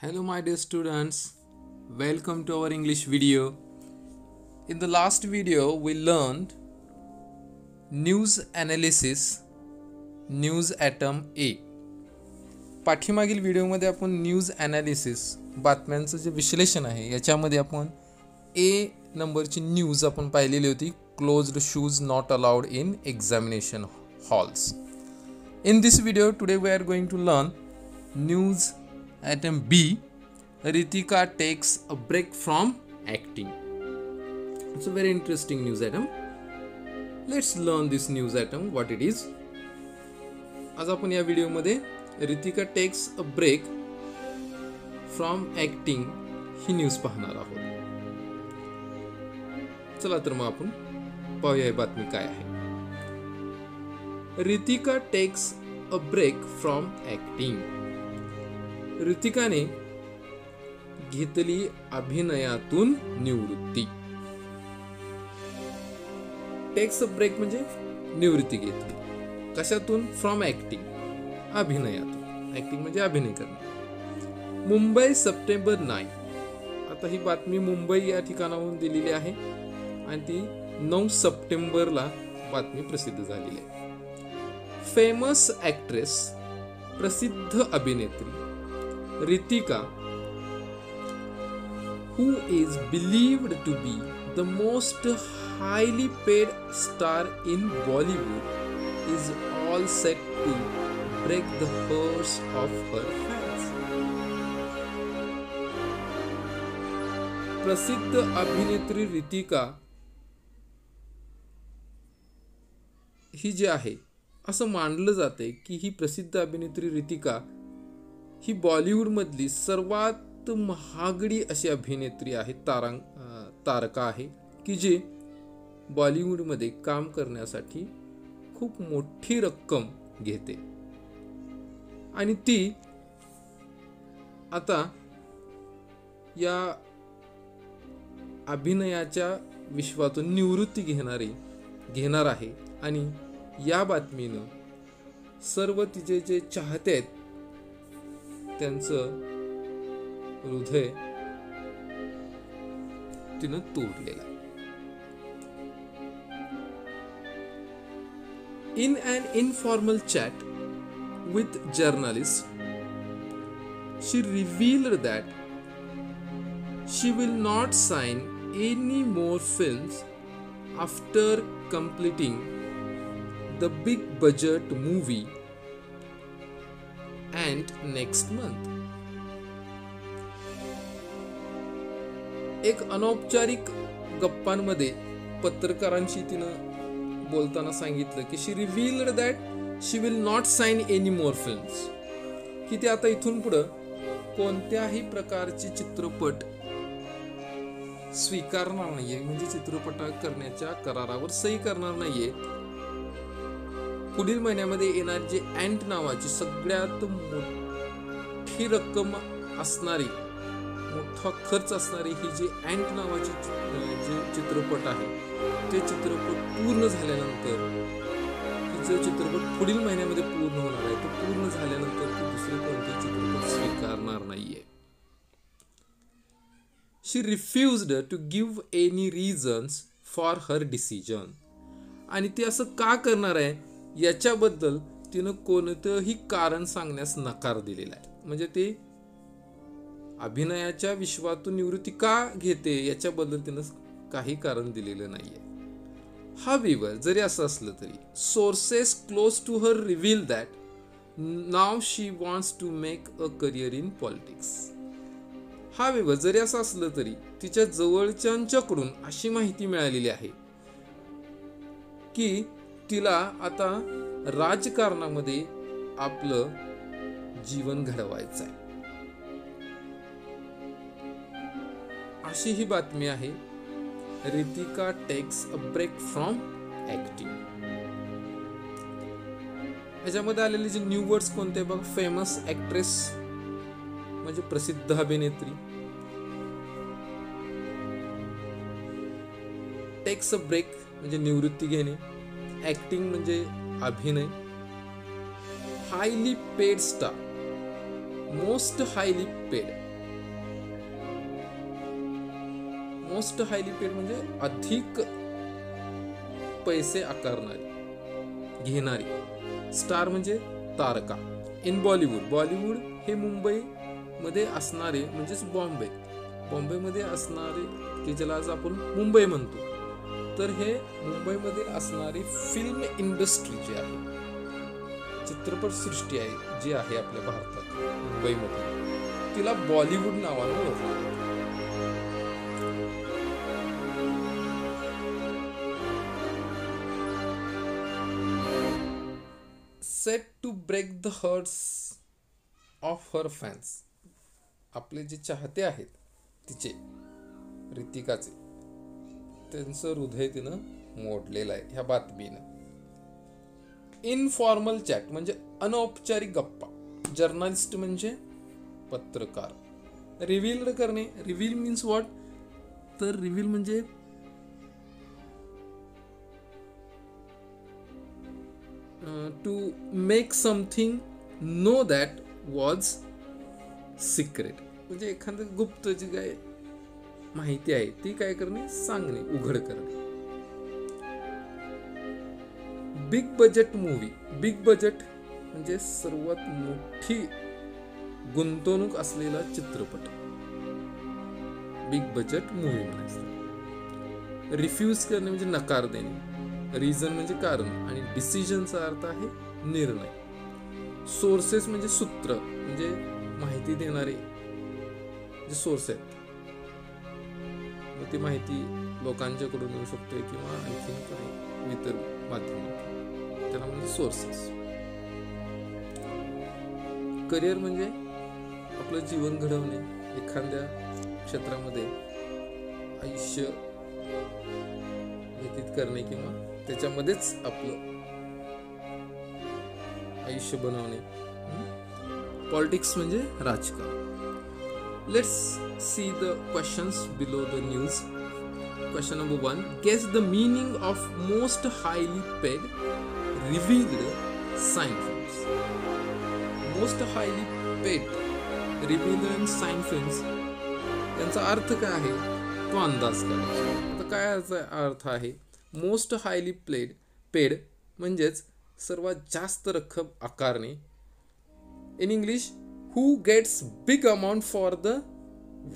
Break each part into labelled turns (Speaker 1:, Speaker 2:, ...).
Speaker 1: Hello my dear students, welcome to our English video. In the last video we learned news analysis, news atom A. पाठीमागील व्हिडिओमध्ये आपण news analysis बातम्यांचं जे विश्लेषण आहे याच्यामध्ये आपण ए नंबरची न्यूज आपण पाहिलेली होती. Closed shoes not allowed in examination halls. In this video today we are going to learn news item B. Ritika takes a break from acting. It's a very interesting news item. Let's learn this news item what it is. आज आपण या व्हिडिओमध्ये Ritika takes a break from acting ही news पाहणार आहोत. चला तर मग आपण पाहूया ही बातमी काय आहे. Ritika takes a break from acting. रितिकाने घेतली अभिनयातून निवृत्ती. टेक्स अ ब्रेक म्हणजे निवृत्ती घेतली. कशातून? From acting, अभिनयातून. ॲक्टिंग म्हणजे अभिनय करणे. मुंबई सप्टेंबर 9. आता ही बातमी मुंबई या ठिकाणाहून दिलेली आहे आणि ती 9 सप्टेंबरला बातमी प्रसिद्ध झालेली आहे. फेमस ॲक्ट्रेस, प्रसिद्ध अभिनेत्री Ritika, who is believed to be the most highly paid star in Bollywood, is all set to break the hearts of her fans. प्रसिद्ध अभिनेत्री रितिका ही जी आहे, असं मानलं जाते की ही प्रसिद्ध अभिनेत्री रितिका ही बॉलिवूडमधली सर्वात महागडी अशी अभिनेत्री आहे, तारका आहे की जी बॉलिवूडमध्ये काम करण्यासाठी खूप मोठी रक्कम घेते आणि ती आता या अभिनयाच्या विश्वातून निवृत्ती घेणार आहे. आणि या बातमीनं सर्व तिचे जे चाहते आहेत त्यांचं हृदय तिनं तोडलेलं. In an informal chat with journalists, she revealed that she will not sign any more films after completing the big budget movie and next month. एक अनौपचारिक गप्पांमध्ये पत्रकारांशी तिनं बोलताना सांगितलं की she revealed that she will not sign any more films, की ती आता इथून पुढं कोणत्याही प्रकारचे चित्रपट स्वीकारणार नाहीये, म्हणजे चित्रपट करण्याच्या करारावर सही करणार नाहीये. पुढील महिन्यामध्ये येणारी जी अँट नावाची सगळ्यात मोठी रक्कम असणारी, मोठा खर्च असणारी ही जी अँट नावाची जे चित्रपट आहे ते चित्रपट पूर्ण झाल्यानंतर, जो चित्रपट पुढील महिन्यामध्ये पूर्ण होणार आहे तो पूर्ण झाल्यानंतर ती दुसरे कोणते चित्रपट स्वीकारणार नाहीये. She refused to give any reasons for her decision. आणि ती असं का करणार आहे याच्याबद्दल तिनं कोणतंही कारण सांगण्यास नकार दिलेला आहे. म्हणजे ते अभिनयाच्या विश्वातून निवृत्ती का घेते याच्याबद्दल तिनं काही कारण दिलेलं नाहीये. However, जरी असं असलं तरी sources close to her reveal that now she wants to make a career in politics. However, जरी असं असलं तरी तिच्या जवळच्यांच्याकडून अशी माहिती मिळालेली आहे की तिला आता राजकारणामध्ये आपलं जीवन घडवायचं आहे. अशी ही बातमी आहे. Ritika takes a break from acting. ह्याच्यामध्ये आलेले जे न्यू वर्ड्स कोणते बघ. फेमस ॲक्ट्रेस म्हणजे प्रसिद्ध अभिनेत्री. टेक्स अ ब्रेक म्हणजे निवृत्ती घेणे. ॲक्टिंग म्हणजे अभिनय. Highly paid star, most highly paid most highly paid म्हणजे अधिक पैसे आकारणारी, घेणारी. स्टार म्हणजे तारका. इन बॉलिवूड हे मुंबई मध्ये असणारे म्हणजेच बॉम्बे मध्ये असणारे, की ज्याला आज आपण मुंबई म्हणतो, तर हे मुंबईमध्ये असणारी फिल्म इंडस्ट्री जी आहे, चित्रपट सृष्टी आहे जी आहे आपल्या भारतात मुंबईमध्ये, तिला बॉलिवूड नावानं ओळखलं जातं. Set to break the hearts of her fans. आपले जे चाहते आहेत तिचे, रितिकाचे, त्यांचं हृदय तिनं मोडलेलं आहे ह्या बातमीनं. इनफॉर्मल चॅट म्हणजे अनौपचारिक गप्पा. जर्नलिस्ट म्हणजे पत्रकार. रिव्हील करणे. Reveal means what? तर रिव्हील म्हणजे to make something know that was secret. म्हणजे एखादं गुप्त जी काय माहिती आहे ती काय करणे, सांगणे, उघड करणे. Big budget movie. Big budget म्हणजे सर्वात मोठी गुंतवणूक असलेला चित्रपट, बिग बजेट मूवी म्हणायचं. रिफ्यूज करणे म्हणजे नकार देणे. रिझन म्हणजे कारण, आणि डिसिजनचा अर्थ आहे निर्णय. सोर्सेस म्हणजे सूत्र, म्हणजे माहिती देणारे जे सोर्स आहेत, मग ती माहिती लोकांच्याकडून मिळू शकते किंवा आणखीन काही इतर माध्यमातून, त्याला म्हणजे सोर्सेस. करिअर म्हणजे आपलं जीवन घडवणे, एखाद्या क्षेत्रामध्ये आयुष्य व्यतीत करणे किंवा त्याच्यामध्येच आपलं आयुष्य बनवणे. पॉलिटिक्स म्हणजे राजकारण. Let's see the questions below the news. Question number 1. Guess the meaning of most highly paid revealed sign films. Most highly paid revealed and sign films यांचा अर्थ काय आहे तो अंदाज करायचा. आता काय अर्थ आहे? मोस्ट हायली पेड म्हणजेच सर्वात जास्त रक्कम आकारणे. In English, who gets big amount for the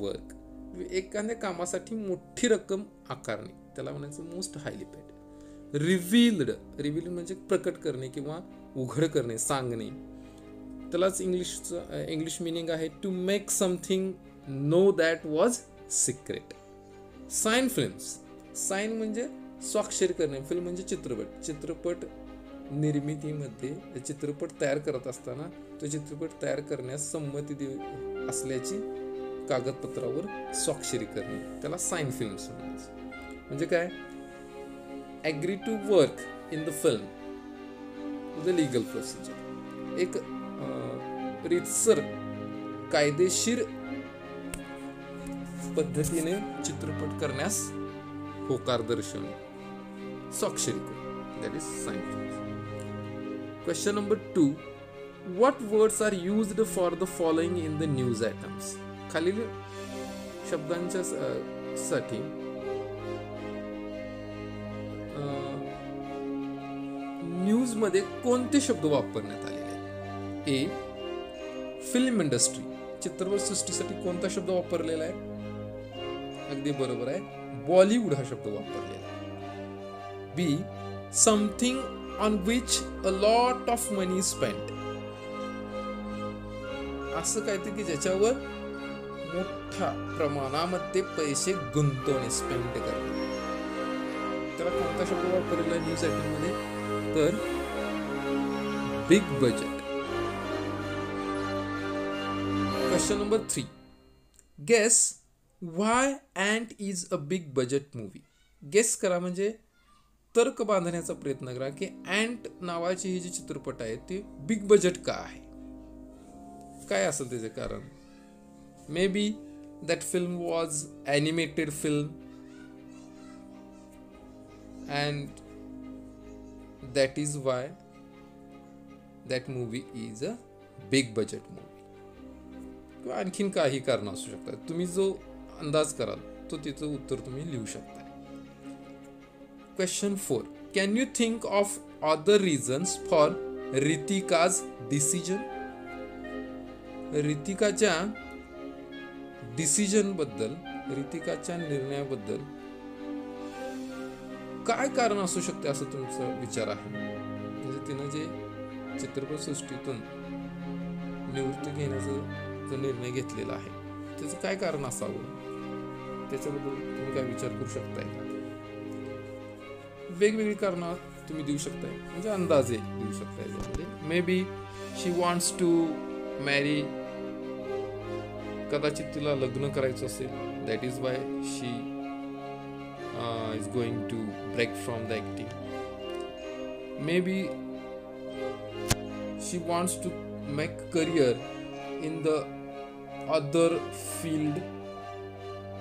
Speaker 1: work. एखाद्या कामासाठी मोठी रक्कम आकारणे, त्याला म्हणायचं मोस्ट हायली पेड. रिव्हील्ड म्हणजे प्रकट करणे किंवा उघड करणे, सांगणे. त्यालाच इंग्लिश मिनिंग आहे to make something know that was secret. Sign films. Sign म्हणजे स्वाक्षरी करणे. फिल्म म्हणजे चित्रपट निर्मितीमध्ये चित्रपट तयार करत असताना तो चित्रपट तयार करण्यास संमती असल्याची कागदपत्रावर स्वाक्षरी करणे, त्याला साइन फिल्म्स म्हणायचं. म्हणजे काय? Agree to work in the film the legal procedure. एक रीतसर कायदेशीर पद्धतीने चित्रपट करण्यास होकार दर्शवणे, स्वाक्षरी करणे, that is sine films. Question number 2. What words are used for the following in the news items? खालील शब्दांच्या साठी न्यूज मध्ये कोणते शब्द वापरण्यात आलेले आहेत? ए. Film industry. चित्रपट सृष्टीसाठी कोणता शब्द वापरलेला आहे? अगदी बरोबर आहे, बॉलिवूड हा शब्द वापरलेला आहे. B. Something on which a lot of money spent. असं काहीतरी की ज्याच्यावर मोठ्या प्रमाणामध्ये पैसे गुंतवणे, स्पेंड करणे, त्याला कोणता शब्द वापरलेला आहे न्यूज आयटम मध्ये? तर big budget. Question number 3. Guess why ant is a big budget movie. Guess करा म्हणजे तर्क बांधण्याचा प्रयत्न करा की अँट नावाची ही जी चित्रपट आहे ती बिग बजेट का आहे, काय असेल त्याचे कारण. May be that film was animated film and that is Y that movie is a big budget movie. किंवा आणखीन काही कारण असू शकतात. तुम्ही जो अंदाज कराल तो तिचं उत्तर तुम्ही लिहू शकता. Question 4. Can you think of other reasons for Ritika's decision? रितिकाच्या डिसिजन बद्दल, रितिकाच्या निर्णयाबद्दल काय कारण असू शकते असं तुमचा विचार आहे? म्हणजे तिनं जे चित्रपटसृष्टीतून निवृत्ती घेण्याचा जो निर्णय घेतलेला आहे त्याचं काय कारण असावं, त्याच्याबद्दल तुम्ही काय विचार करू शकताय? वेगवेगळी कारणं तुम्ही देऊ शकताय, म्हणजे अंदाजे देऊ शकताय. यामध्ये मे be she wants to marry, कदाचित तिला लग्न करायचं असेल, that is why she is going to break from the acting. May be she wants to make career in the other field,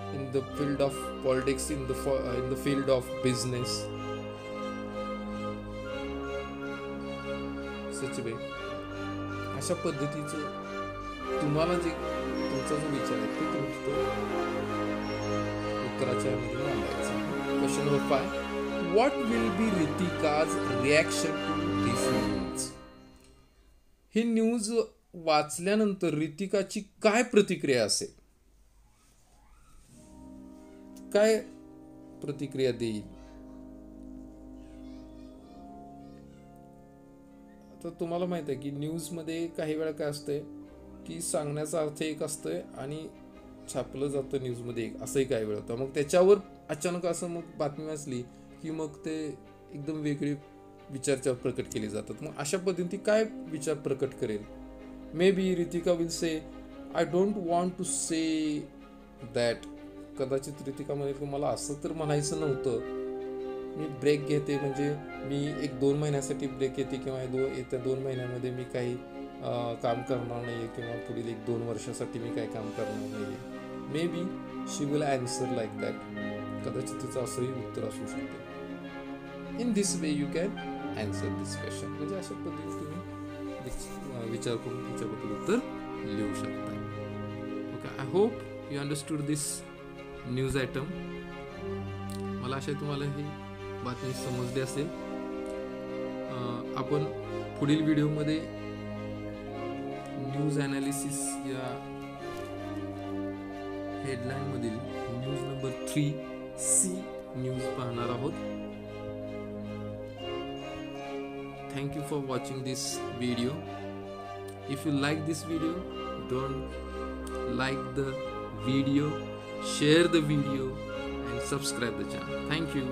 Speaker 1: in the field of politics, in the field of business. such way अशा पद्धतीचं तुम्हाला जे तुमचा जो विचार आहे ते तुमचं उत्तराच्या मध्ये मांडायचं. Question number 5. What will be Ritika's reaction to this news? ही न्यूज वाचल्यानंतर रितिकाची काय प्रतिक्रिया असेल, काय प्रतिक्रिया देईल? तर तुम्हाला माहित आहे की न्यूज मध्ये काही वेळा काय असतंय की सांगण्याचा अर्थ एक असतोय आणि छापलं जातं न्यूज मध्ये एक, असंही काही वेळ होतं. मग त्याच्यावर अचानक असं मग बातमी वाचली की मग ते एकदम वेगळे विचार प्रकट केले जातात. मग अशा पद्धतीने काय विचार प्रकट करेल? May be Ritika will say I don't want to say that. कदाचित रितिका म्हणेल की मला असं तर म्हणायचं नव्हतं, मी ब्रेक घेते, म्हणजे मी 1-2 महिन्यासाठी ब्रेक घेते, किंवा येत्या 2 महिन्यामध्ये मी काही काम करणार नाही, किंवा पुढील 1-2 वर्षासाठी मी काही काम करणार नाही. मे be she will answer like that. कदाचित तिचं असंही उत्तर असू शकते. In this way you can answer this question. म्हणजे अशा पद्धतीने तुम्ही विचार करून त्याच्याबद्दल उत्तर लिहू शकता. Okay, I hope you understood this news item. मला आशा आहे तुम्हाला ही बातमी समजली असेल. आपण पुढील व्हिडिओमध्ये न्यूज ॲनालिसिस या हेडलाईन मधील न्यूज नंबर 3C न्यूज पाहणार आहोत. Thank you for watching this video. If you like this video, don't like the video, share the video and subscribe the channel. Thank you.